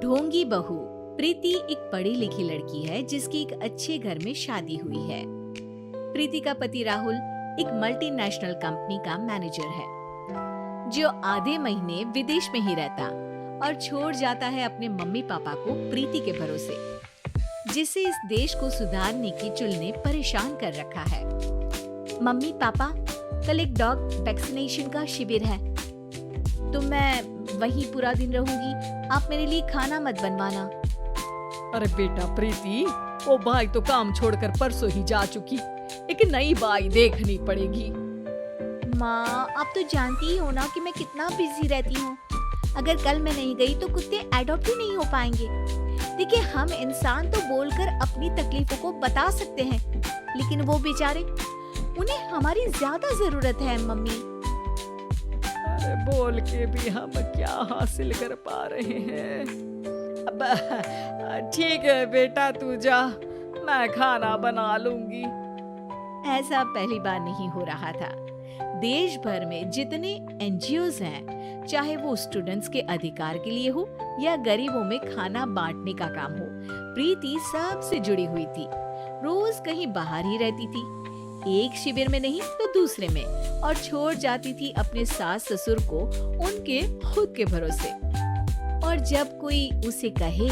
ढोंगी बहू प्रीति एक पढ़ी लिखी लड़की है जिसकी एक अच्छे घर में शादी हुई है। प्रीति का पति राहुल एक मल्टीनेशनल कंपनी का मैनेजर है जो आधे महीने विदेश में ही रहता और छोड़ जाता है अपने मम्मी पापा को प्रीति के भरोसे, जिसे इस देश को सुधारने की चुल ने परेशान कर रखा है। मम्मी पापा, कल एक डॉग वैक्सीनेशन का शिविर है तो मैं वहीं पूरा दिन रहूंगी, आप मेरे लिए खाना मत बनवाना। अरे बेटा प्रीति, वो बाई तो काम छोड़कर परसों ही जा चुकी, एक नई बाई देखनी पड़ेगी। माँ, आप तो जानती ही हो ना कि मैं कितना बिजी रहती हूँ। अगर कल मैं नहीं गई तो कुत्ते एडॉप्ट ही नहीं हो पाएंगे। देखिए, हम इंसान तो बोलकर अपनी तकलीफों को बता सकते हैं, लेकिन वो बेचारे, उन्हें हमारी ज्यादा जरूरत है मम्मी। अरे बोल के भी हम क्या हासिल कर पा रहे हैं। अब ठीक है बेटा, तू जा, मैं खाना बना लूंगी। ऐसा पहली बार नहीं हो रहा था। देश भर में जितने एनजीओज हैं, चाहे वो स्टूडेंट्स के अधिकार के लिए हो या गरीबों में खाना बांटने का काम हो, प्रीति सबसे जुड़ी हुई थी। रोज कहीं बाहर ही रहती थी, एक शिविर में नहीं तो दूसरे में, और छोड़ जाती थी अपने सास ससुर को उनके खुद के भरोसे। और जब कोई उसे कहे,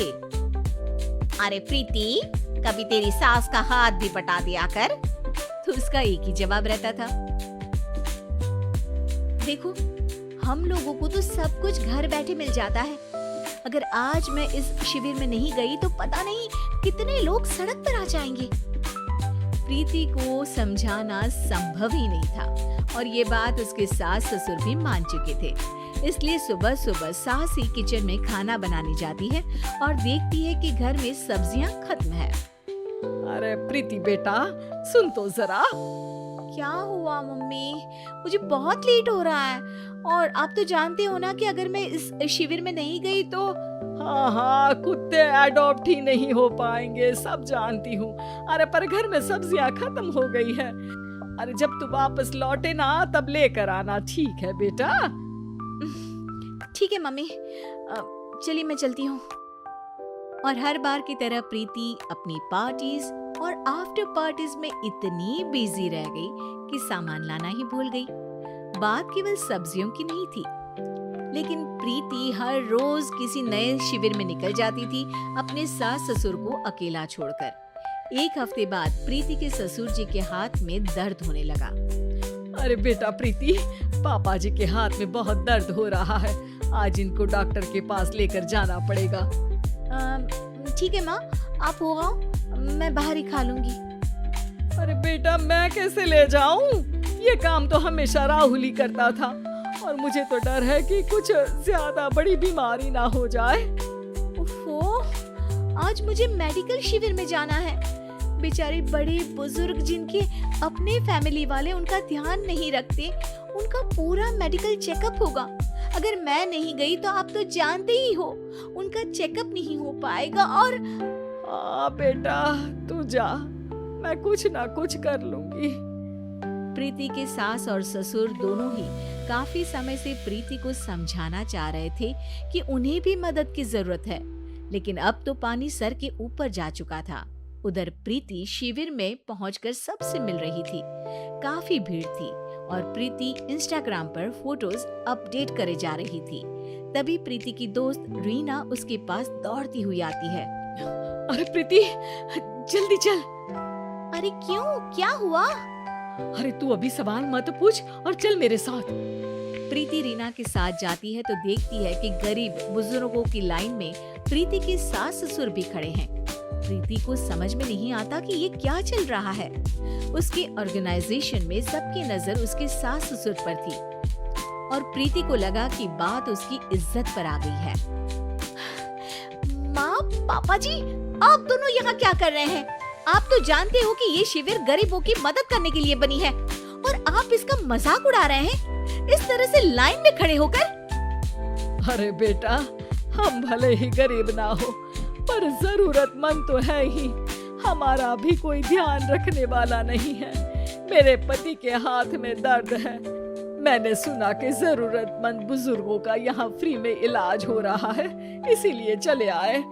अरे प्रीति, कभी तेरी सास का हाथ भी बटा दिया कर, तो उसका एक ही जवाब रहता था, देखो, हम लोगों को तो सब कुछ घर बैठे मिल जाता है। अगर आज मैं इस शिविर में नहीं गई तो पता नहीं कितने लोग सड़क पर आ जाएंगे। प्रीति को समझाना संभव ही नहीं था और ये बात उसके सास ससुर भी मान चुके थे। इसलिए सुबह सुबह सास ही किचन में खाना बनाने जाती है और देखती है कि घर में सब्जियां खत्म है। अरे प्रीति बेटा, सुन तो जरा। क्या हुआ मम्मी? मुझे बहुत लेट हो रहा है और आप तो जानते हो ना कि अगर मैं इस शिविर में नहीं गई तो। हाँ, कुत्ते एडॉप्ट ही नहीं हो पाएंगे, सब जानती हूँ। अरे पर घर में सब्जियां खत्म हो गई है। अरे जब तू वापस लौटे ना तब लेकर आना, ठीक है बेटा? ठीक है मम्मी, चलिए मैं चलती हूँ। और हर बार की तरह प्रीति अपनी पार्टीज और आफ्टर पार्टीज में इतनी बिजी रह गई कि सामान लाना ही भूल गई। बात केवल सब्जियों की नहीं थी, लेकिन प्रीति हर रोज किसी नए शिविर में निकल जाती थी अपने सास ससुर को अकेला छोड़कर। एक हफ्ते बाद प्रीति के ससुर जी के हाथ में दर्द होने लगा। अरे बेटा प्रीति, पापा जी के हाथ में बहुत दर्द हो रहा है, आज इनको डॉक्टर के पास लेकर जाना पड़ेगा। ठीक है माँ, आप हो आओ, मैं बाहर ही खा लूंगी। अरे बेटा, मैं कैसे ले जाऊं? ये काम तो हमेशा राहुल ही करता था और मुझे तो डर है कि कुछ ज्यादा बड़ी बीमारी ना हो जाए। ओफो, आज मुझे मेडिकल शिविर में जाना है। बेचारे बड़े बुजुर्ग जिनके अपने फैमिली वाले उनका ध्यान नहीं रखते, उनका पूरा मेडिकल चेकअप होगा। अगर मैं नहीं गई तो आप तो जानते ही हो, उनका चेकअप नहीं हो पाएगा। और हाँ बेटा, तू जा, मैं कुछ ना कुछ कर लूंगी। प्रीति के सास और ससुर दोनों ही काफी समय से प्रीति को समझाना चाह रहे थे कि उन्हें भी मदद की जरूरत है, लेकिन अब तो पानी सर के ऊपर जा चुका था। उधर प्रीति शिविर में पहुंचकर सबसे मिल रही थी। काफी भीड़ थी और प्रीति इंस्टाग्राम पर फोटोज अपडेट करे जा रही थी। तभी प्रीति की दोस्त रीना उसके पास दौड़ती हुई आती है। अरे प्रीति, जल्दी चल। अरे क्यों, क्या हुआ? अरे तू अभी सवाल मत पूछ और चल मेरे साथ। प्रीति रीना के साथ जाती है तो देखती है कि गरीब बुजुर्गों की लाइन में प्रीति के सास ससुर भी खड़े हैं। प्रीति को समझ में नहीं आता कि ये क्या चल रहा है। उसके ऑर्गेनाइजेशन में सबकी नजर उसके सास ससुर पर थी और प्रीति को लगा कि बात उसकी इज्जत पर आ गई है। माँ, पापा जी, आप दोनों यहाँ क्या कर रहे हैं? आप तो जानते हो कि ये शिविर गरीबों की मदद करने के लिए बनी है और आप इसका मजाक उड़ा रहे हैं इस तरह से लाइन में खड़े होकर। अरे बेटा, हम भले ही गरीब ना हो पर जरूरतमंद तो है ही। हमारा भी कोई ध्यान रखने वाला नहीं है। मेरे पति के हाथ में दर्द है, मैंने सुना कि जरूरतमंद बुजुर्गों का यहाँ फ्री में इलाज हो रहा है, इसीलिए चले आए।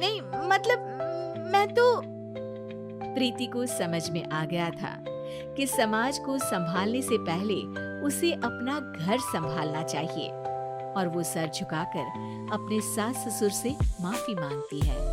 नहीं मतलब मैं तो। प्रीति को समझ में आ गया था कि समाज को संभालने से पहले उसे अपना घर संभालना चाहिए, और वो सर झुकाकर अपने सास ससुर से माफी मांगती है।